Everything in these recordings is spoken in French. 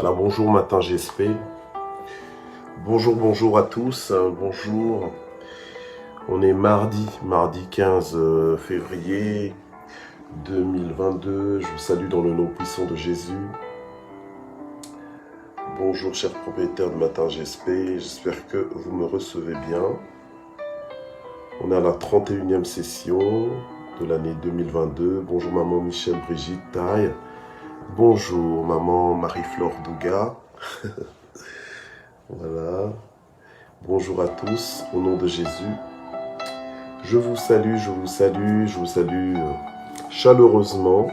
Voilà, bonjour matin GSP. Bonjour à tous. Bonjour. On est mardi 15 février 2022. Je vous salue dans le nom puissant de Jésus. Bonjour chers propriétaires de Matin GSP. J'espère que vous me recevez bien. On est à la 31e session de l'année 2022. Bonjour maman Michel Brigitte Taille. Bonjour maman Marie-Flore Douga. Voilà. Bonjour à tous, au nom de Jésus. Je vous salue chaleureusement.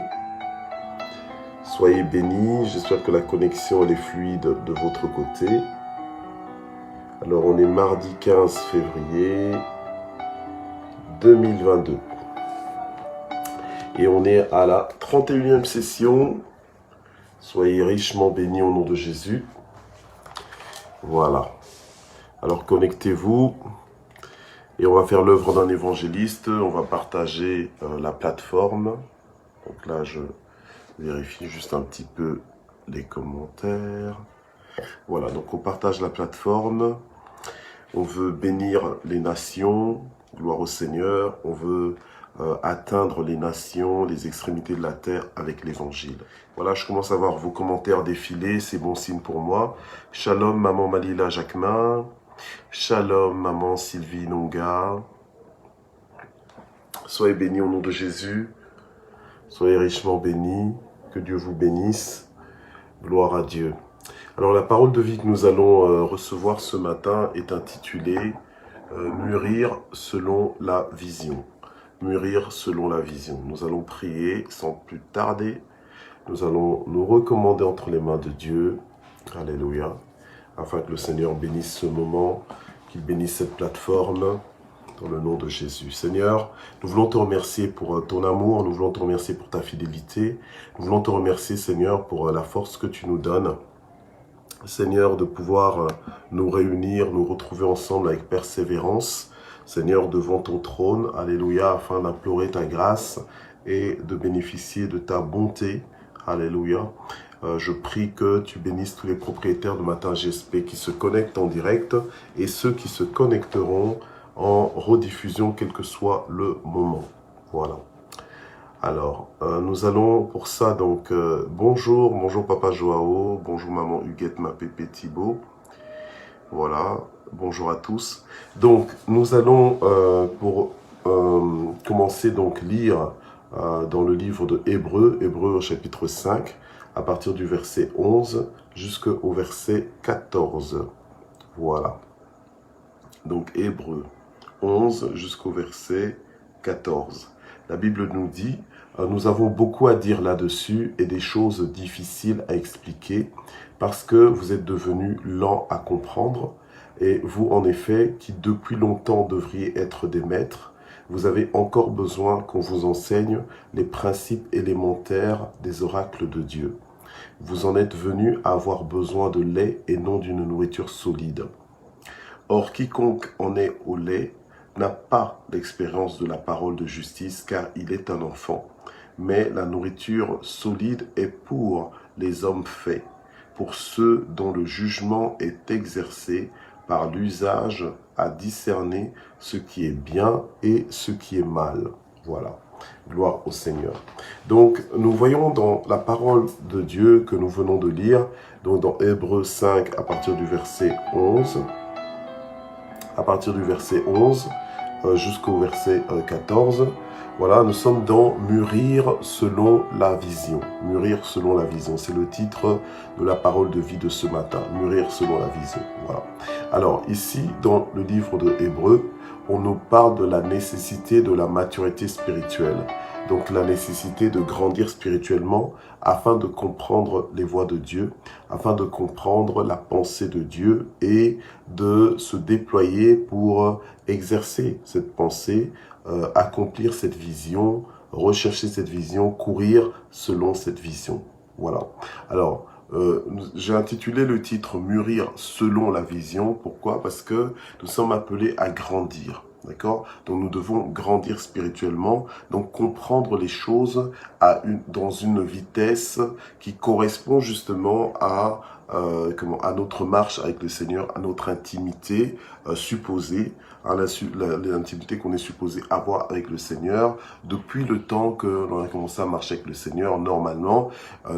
Soyez bénis, j'espère que la connexion elle est fluide de votre côté. Alors on est mardi 15 février 2022. Et on est à la 31e session. Soyez richement bénis au nom de Jésus. Voilà. Alors connectez-vous. Et on va faire l'œuvre d'un évangéliste. On va partager la plateforme. Donc là, je vérifie juste un petit peu les commentaires. Voilà, donc on partage la plateforme. On veut bénir les nations. Gloire au Seigneur. On veut atteindre les nations, les extrémités de la terre avec l'évangile. Voilà, je commence à voir vos commentaires défiler. C'est bon signe pour moi. Shalom, maman Malila Jacquemin. Shalom, maman Sylvie Nonga. Soyez bénis au nom de Jésus. Soyez richement bénis. Que Dieu vous bénisse. Gloire à Dieu. Alors, la parole de vie que nous allons recevoir ce matin est intitulée Mûrir selon la vision. Mûrir selon la vision. Nous allons prier sans plus tarder. Nous allons nous recommander entre les mains de Dieu. Alléluia. Afin que le Seigneur bénisse ce moment, qu'il bénisse cette plateforme, dans le nom de Jésus. Seigneur, nous voulons te remercier pour ton amour, nous voulons te remercier pour ta fidélité, nous voulons te remercier, Seigneur, pour la force que tu nous donnes, Seigneur, de pouvoir nous réunir, nous retrouver ensemble avec persévérance, Seigneur, devant ton trône, alléluia, afin d'implorer ta grâce et de bénéficier de ta bonté, alléluia. Je prie que tu bénisses tous les propriétaires de Matin GSP qui se connectent en direct et ceux qui se connecteront en rediffusion, quel que soit le moment. Voilà. Alors, nous allons pour ça, donc, bonjour Papa Joao, bonjour Maman Huguette, ma pépé Thibaut. Voilà, bonjour à tous. Donc, nous allons, pour commencer, donc, lire dans le livre de Hébreux au chapitre 5, à partir du verset 11 jusqu'au verset 14. Voilà. Donc, Hébreux 11 jusqu'au verset 14. La Bible nous dit, nous avons beaucoup à dire là-dessus et des choses difficiles à expliquer parce que vous êtes devenus lents à comprendre et vous, en effet, qui depuis longtemps devriez être des maîtres, vous avez encore besoin qu'on vous enseigne les principes élémentaires des oracles de Dieu. Vous en êtes venus à avoir besoin de lait et non d'une nourriture solide. Or, quiconque en est au lait n'a pas l'expérience de la parole de justice, car il est un enfant. Mais la nourriture solide est pour les hommes faits, pour ceux dont le jugement est exercé par l'usage à discerner ce qui est bien et ce qui est mal. Voilà. Gloire au Seigneur. Donc, nous voyons dans la parole de Dieu que nous venons de lire, donc dans Hébreux 5 à partir du verset 11, jusqu'au verset 14, voilà, nous sommes dans Mûrir selon la vision. Mûrir selon la vision, c'est le titre de la parole de vie de ce matin. Mûrir selon la vision, voilà. Alors, ici, dans le livre de Hébreux, on nous parle de la nécessité de la maturité spirituelle. Donc la nécessité de grandir spirituellement afin de comprendre les voies de Dieu, afin de comprendre la pensée de Dieu et de se déployer pour exercer cette pensée, accomplir cette vision, rechercher cette vision, courir selon cette vision. Voilà. Alors, j'ai intitulé le titre « Mûrir selon la vision ». Pourquoi? Parce que nous sommes appelés à grandir. D'accord? Donc nous devons grandir spirituellement, donc comprendre les choses dans une vitesse qui correspond justement à notre marche avec le Seigneur, à notre intimité supposée, à l'intimité qu'on est supposé avoir avec le Seigneur. Depuis le temps que l'on a commencé à marcher avec le Seigneur, normalement,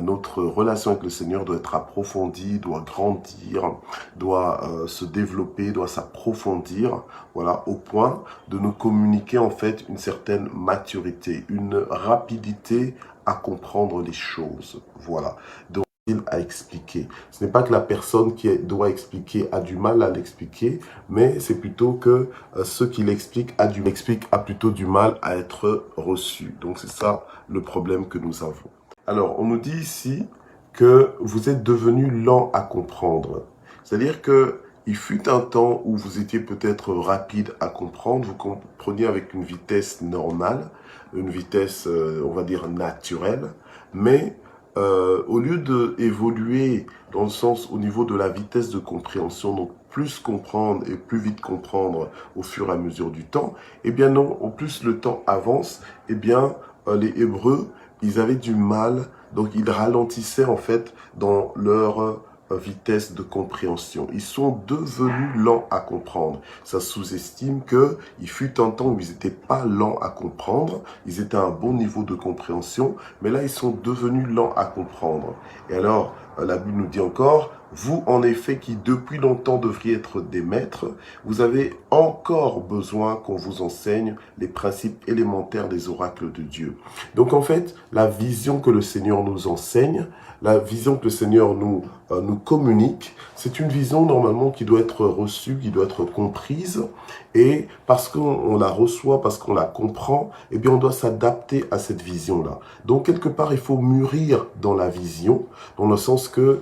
notre relation avec le Seigneur doit être approfondie, doit grandir, doit se développer, doit s'approfondir, voilà, au point de nous communiquer en fait une certaine maturité, une rapidité à comprendre les choses, voilà. Donc, à expliquer. Ce n'est pas que la personne qui doit expliquer a du mal à l'expliquer, mais c'est plutôt que ceux qui l'expliquent a plutôt du mal à être reçu. Donc c'est ça le problème que nous avons. Alors on nous dit ici que vous êtes devenu lent à comprendre. C'est-à-dire que il fut un temps où vous étiez peut-être rapide à comprendre, vous compreniez avec une vitesse normale, une vitesse, on va dire, naturelle, mais au lieu d'évoluer dans le sens au niveau de la vitesse de compréhension, donc plus comprendre et plus vite comprendre au fur et à mesure du temps, eh bien non, au plus le temps avance, eh bien les Hébreux, ils avaient du mal, donc ils ralentissaient en fait dans leur vitesse de compréhension. Ils sont devenus lents à comprendre. Ça sous-estime que il fut un temps où ils n'étaient pas lents à comprendre, ils étaient à un bon niveau de compréhension, mais là ils sont devenus lents à comprendre. Et alors, la Bible nous dit encore, vous en effet qui depuis longtemps devriez être des maîtres, vous avez encore besoin qu'on vous enseigne les principes élémentaires des oracles de Dieu. Donc en fait, la vision que le Seigneur nous enseigne, la vision que le Seigneur nous communique, c'est une vision normalement qui doit être reçue, qui doit être comprise. Et parce qu'on la reçoit, parce qu'on la comprend, eh bien on doit s'adapter à cette vision-là. Donc quelque part, il faut mûrir dans la vision, dans le sens que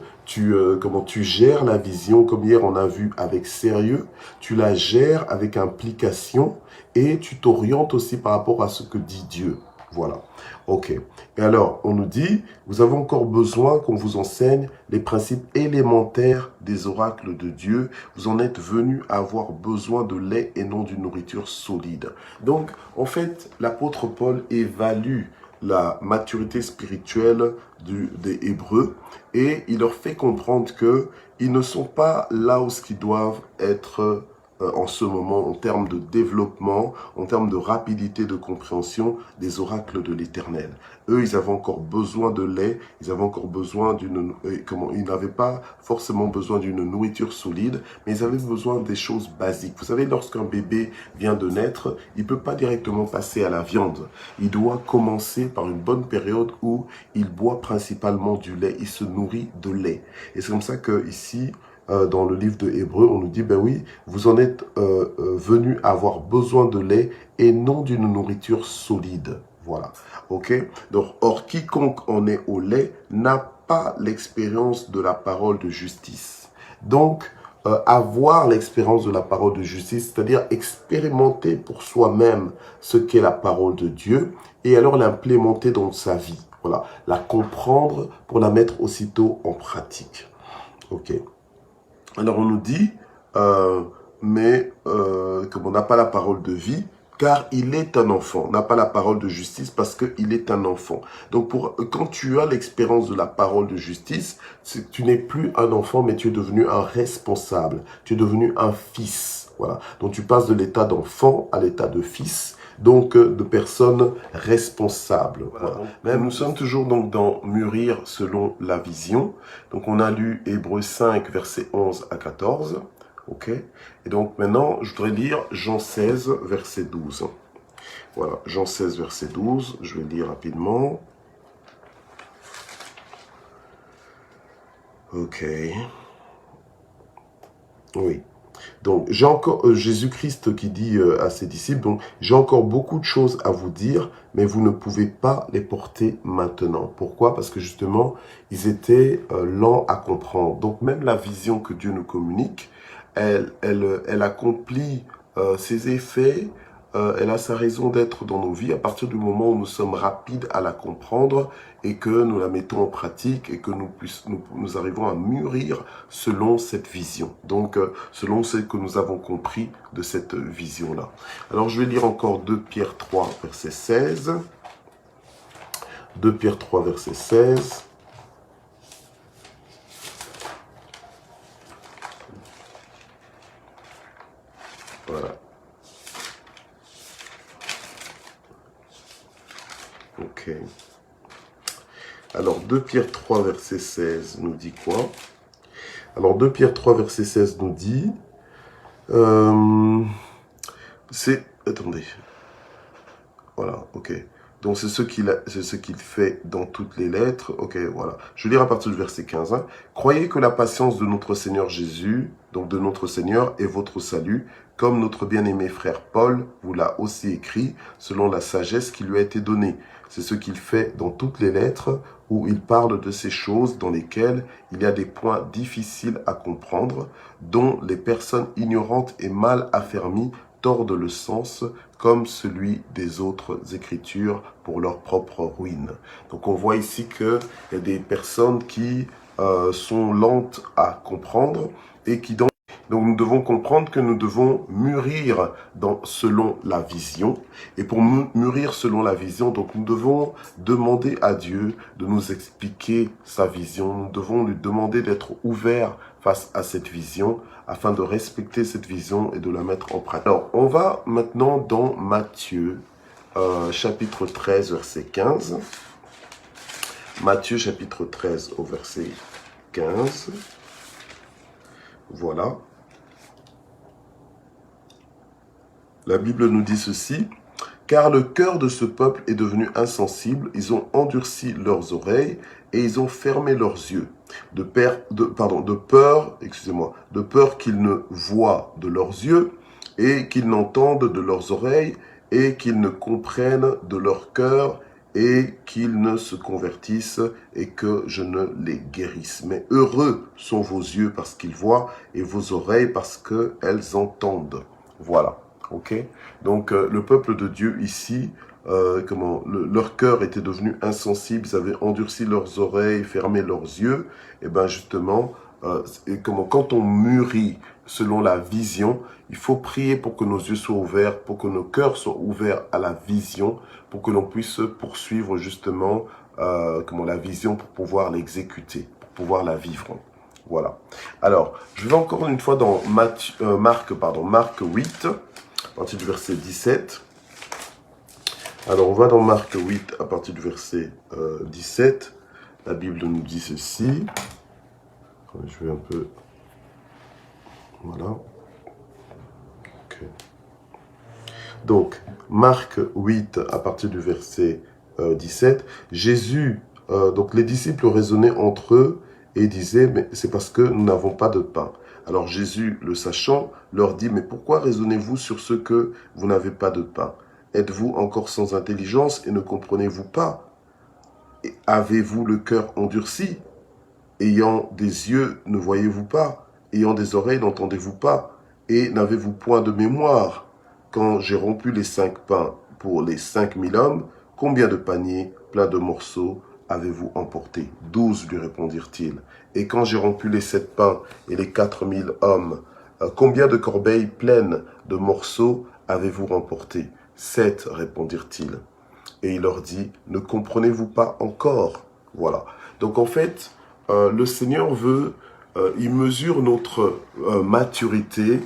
comment tu gères la vision, comme hier on a vu avec sérieux, tu la gères avec implication et tu t'orientes aussi par rapport à ce que dit Dieu. Voilà. Ok. Et alors, on nous dit, vous avez encore besoin qu'on vous enseigne les principes élémentaires des oracles de Dieu. Vous en êtes venus à avoir besoin de lait et non d'une nourriture solide. Donc, en fait, l'apôtre Paul évalue la maturité spirituelle des Hébreux et il leur fait comprendre qu'ils ne sont pas là où ils doivent être en ce moment en termes de développement, en termes de rapidité de compréhension des oracles de l'Éternel. Eux, ils avaient encore besoin de lait, ils avaient encore besoin ils n'avaient pas forcément besoin d'une nourriture solide, mais ils avaient besoin des choses basiques. Vous savez, lorsqu'un bébé vient de naître, il ne peut pas directement passer à la viande. Il doit commencer par une bonne période où il boit principalement du lait, il se nourrit de lait. Et c'est comme ça que ici, dans le livre de Hébreux, on nous dit, ben oui, vous en êtes venus avoir besoin de lait et non d'une nourriture solide. Voilà, ok. Donc, or, quiconque en est au lait n'a pas l'expérience de la parole de justice. Donc, avoir l'expérience de la parole de justice, c'est-à-dire expérimenter pour soi-même ce qu'est la parole de Dieu et alors l'implémenter dans sa vie. Voilà, la comprendre pour la mettre aussitôt en pratique. Ok. Alors on nous dit, comme on n'a pas la parole de vie, car il est un enfant. On n'a pas la parole de justice parce qu'il est un enfant. Donc quand tu as l'expérience de la parole de justice, tu n'es plus un enfant, mais tu es devenu un responsable. Tu es devenu un fils. Voilà. Donc tu passes de l'état d'enfant à l'état de fils. Donc de personnes responsables. Voilà. Mais nous sommes toujours donc dans mûrir selon la vision. Donc on a lu Hébreux 5, versets 11 à 14. Ok. Et donc maintenant, je voudrais lire Jean 16, verset 12. Voilà, Jean 16, verset 12. Je vais lire rapidement. Ok. Oui. Donc, j'ai encore Jésus-Christ qui dit à ses disciples, donc j'ai encore beaucoup de choses à vous dire, mais vous ne pouvez pas les porter maintenant. Pourquoi? Parce que justement, ils étaient lents à comprendre. Donc, même la vision que Dieu nous communique, elle accomplit ses effets elle a sa raison d'être dans nos vies à partir du moment où nous sommes rapides à la comprendre et que nous la mettons en pratique et que nous arrivons à mûrir selon cette vision. Donc, selon ce que nous avons compris de cette vision-là. Alors, je vais lire encore 2 Pierre 3, verset 16. 2 Pierre 3, verset 16. Voilà. Ok. Alors, 2 Pierre 3, verset 16 nous dit quoi? Alors, 2 Pierre 3, verset 16 nous dit... Attendez. Voilà, ok. Donc, c'est ce qu'il fait dans toutes les lettres. Ok, voilà. Je vais lire à partir du verset 15. Hein. Croyez que la patience de notre Seigneur Jésus, donc de notre Seigneur, est votre salut, comme notre bien-aimé frère Paul vous l'a aussi écrit, selon la sagesse qui lui a été donnée. C'est ce qu'il fait dans toutes les lettres, où il parle de ces choses dans lesquelles il y a des points difficiles à comprendre, dont les personnes ignorantes et mal affermies tordent le sens, comme celui des autres écritures pour leur propre ruine. Donc on voit ici qu'il y a des personnes qui sont lentes à comprendre et qui donc nous devons comprendre que nous devons mûrir selon la vision. Et pour mûrir selon la vision, donc nous devons demander à Dieu de nous expliquer sa vision. Nous devons lui demander d'être ouverts face à cette vision afin de respecter cette vision et de la mettre en pratique. Alors, on va maintenant dans Matthieu, chapitre 13, verset 15. Matthieu, chapitre 13, au verset 15. Voilà. La Bible nous dit ceci. « Car le cœur de ce peuple est devenu insensible, ils ont endurci leurs oreilles et ils ont fermé leurs yeux, de peur qu'ils ne voient de leurs yeux et qu'ils n'entendent de leurs oreilles et qu'ils ne comprennent de leur cœur et qu'ils ne se convertissent et que je ne les guérisse. Mais heureux sont vos yeux parce qu'ils voient et vos oreilles parce qu'elles entendent. » Voilà. Ok, donc le peuple de Dieu ici, leur cœur était devenu insensible, ils avaient endurci leurs oreilles, fermé leurs yeux. Et bien justement, quand on mûrit selon la vision, il faut prier pour que nos yeux soient ouverts, pour que nos cœurs soient ouverts à la vision, pour que l'on puisse poursuivre justement la vision pour pouvoir l'exécuter, pour pouvoir la vivre. Voilà. Alors, je vais encore une fois dans Marc 8. À partir du verset 17. Alors, on va dans Marc 8, à partir du verset 17. La Bible nous dit ceci. Je vais un peu... Voilà. Okay. Donc, Marc 8, à partir du verset 17. Jésus, donc les disciples raisonnaient entre eux et disaient, mais c'est parce que nous n'avons pas de pain. Alors Jésus, le sachant, leur dit, mais pourquoi raisonnez-vous sur ce que vous n'avez pas de pain? Êtes-vous encore sans intelligence et ne comprenez-vous pas? Avez-vous le cœur endurci? Ayant des yeux, ne voyez-vous pas? Ayant des oreilles, n'entendez-vous pas? Et n'avez-vous point de mémoire? Quand j'ai rompu les 5 pains pour les 5000 hommes, combien de paniers pleins de morceaux avez-vous emporté? 12, lui répondirent-ils. Et quand j'ai rompu les 7 pains et les 4000 hommes, combien de corbeilles pleines de morceaux avez-vous remporté? 7, répondirent-ils. Et il leur dit, ne comprenez-vous pas encore? Voilà. Donc en fait, le Seigneur veut, il mesure notre maturité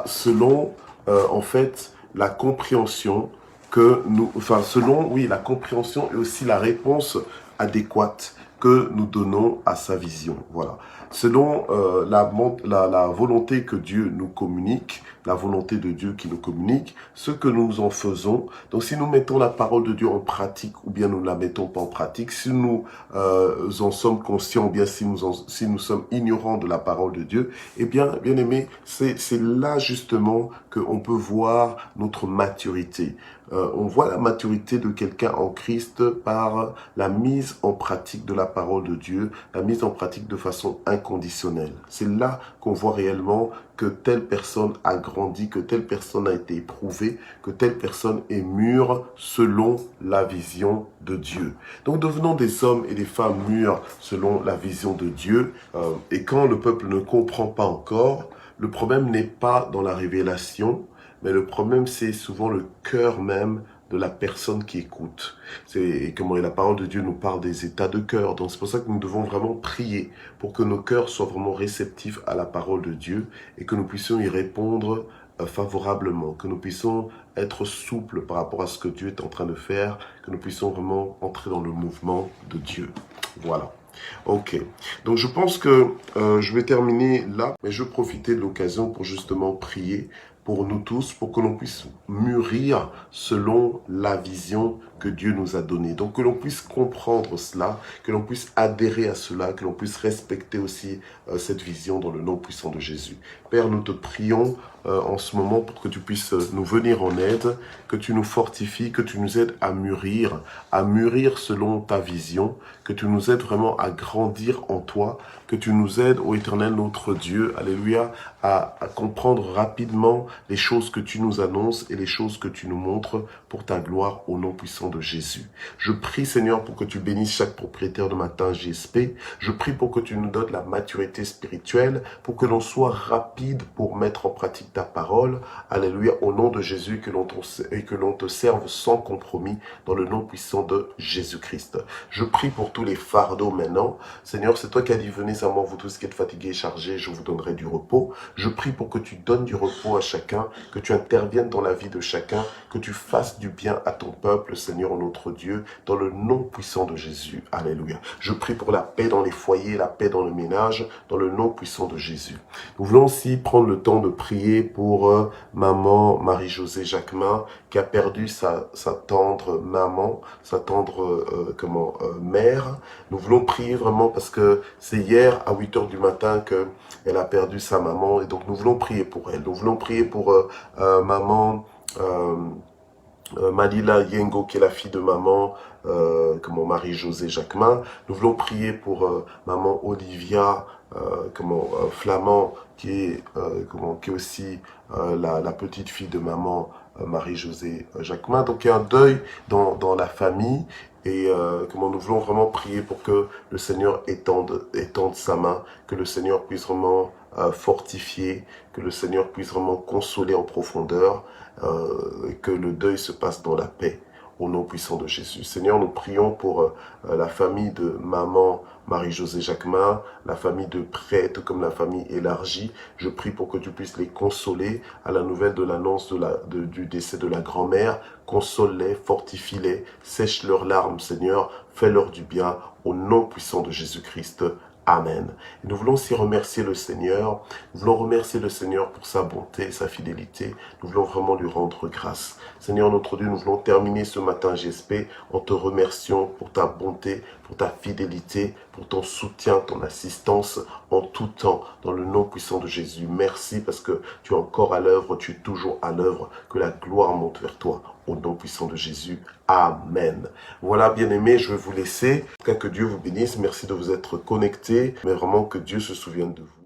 selon, en fait, la compréhension la compréhension et aussi la réponse adéquate que nous donnons à sa vision. Voilà. Selon la volonté que Dieu nous communique, la volonté de Dieu qui nous communique, ce que nous en faisons. Donc si nous mettons la parole de Dieu en pratique ou bien nous ne la mettons pas en pratique, si nous en sommes conscients ou bien si nous sommes ignorants de la parole de Dieu, eh bien aimé, c'est là justement qu'on peut voir notre maturité. On voit la maturité de quelqu'un en Christ par la mise en pratique de la parole de Dieu, la mise en pratique de façon inconditionnelle. C'est là qu'on voit réellement que telle personne a grandi, que telle personne a été éprouvée, que telle personne est mûre selon la vision de Dieu. Donc devenons des hommes et des femmes mûrs selon la vision de Dieu. Et quand le peuple ne comprend pas encore, le problème n'est pas dans la révélation, mais le problème c'est souvent le cœur même de la personne qui écoute. Et la parole de Dieu nous parle des états de cœur. Donc c'est pour ça que nous devons vraiment prier pour que nos cœurs soient vraiment réceptifs à la parole de Dieu et que nous puissions y répondre favorablement, que nous puissions être souples par rapport à ce que Dieu est en train de faire, que nous puissions vraiment entrer dans le mouvement de Dieu. Voilà. Ok, donc je pense que je vais terminer là, mais je vais profiter de l'occasion pour justement prier pour nous tous, pour que l'on puisse mûrir selon la vision que Dieu nous a donnée. Donc que l'on puisse comprendre cela, que l'on puisse adhérer à cela, que l'on puisse respecter aussi cette vision dans le nom puissant de Jésus. Père, nous te prions en ce moment pour que tu puisses nous venir en aide, que tu nous fortifies, que tu nous aides à mûrir selon ta vision, que tu nous aides vraiment à grandir en toi, que tu nous aides, ô Éternel, notre Dieu, alléluia, à comprendre rapidement les choses que tu nous annonces et les choses que tu nous montres pour ta gloire au nom puissant de Jésus. Je prie, Seigneur, pour que tu bénisses chaque propriétaire de matin GSP. Je prie pour que tu nous donnes la maturité spirituelle, pour que l'on soit rapide pour mettre en pratique ta parole. Alléluia, au nom de Jésus, que l'on te serve sans compromis dans le nom puissant de Jésus-Christ. Je prie pour tous les fardeaux maintenant. Seigneur, c'est toi qui as dit, venez à moi, vous tous qui êtes fatigués et chargés, je vous donnerai du repos. Je prie pour que tu donnes du repos à chacun, que tu interviennes dans la vie de chacun, que tu fasses du bien à ton peuple, Seigneur notre Dieu, dans le nom puissant de Jésus. Alléluia. Je prie pour la paix dans les foyers, la paix dans le ménage, dans le nom puissant de Jésus. Nous voulons aussi prendre le temps de prier pour maman Marie-Josée Jacquemin, qui a perdu sa tendre maman, sa tendre mère. Nous voulons prier vraiment parce que c'est hier à 8 heures du matin qu'elle a perdu sa maman et donc nous voulons prier pour elle. Nous voulons prier pour maman Malila Yengo, qui est la fille de maman Marie-Josée Jacquemin. Nous voulons prier pour maman Olivia Flamand, qui est aussi la petite fille de maman Marie-Josée Jacquemin. Donc il y a un deuil dans la famille et nous voulons vraiment prier pour que le Seigneur étende sa main, que le Seigneur puisse vraiment fortifier, que le Seigneur puisse vraiment consoler en profondeur, que le deuil se passe dans la paix. Au nom puissant de Jésus. Seigneur, nous prions pour la famille de maman Marie-Josée Jacquemin, la famille de prêtres comme la famille élargie. Je prie pour que tu puisses les consoler à la nouvelle de l'annonce du décès de la grand-mère. Console-les, fortifie-les, sèche leurs larmes, Seigneur. Fais-leur du bien au nom puissant de Jésus-Christ. Amen. Et nous voulons aussi remercier le Seigneur. Nous voulons remercier le Seigneur pour sa bonté, sa fidélité. Nous voulons vraiment lui rendre grâce. Seigneur notre Dieu, nous voulons terminer ce matin GSP en te remerciant pour ta bonté, pour ta fidélité, pour ton soutien, ton assistance en tout temps, dans le nom puissant de Jésus. Merci parce que tu es encore à l'œuvre, tu es toujours à l'œuvre. Que la gloire monte vers toi. Au nom puissant de Jésus. Amen. Voilà, bien-aimés, je vais vous laisser. Que Dieu vous bénisse. Merci de vous être connectés. Mais vraiment que Dieu se souvienne de vous.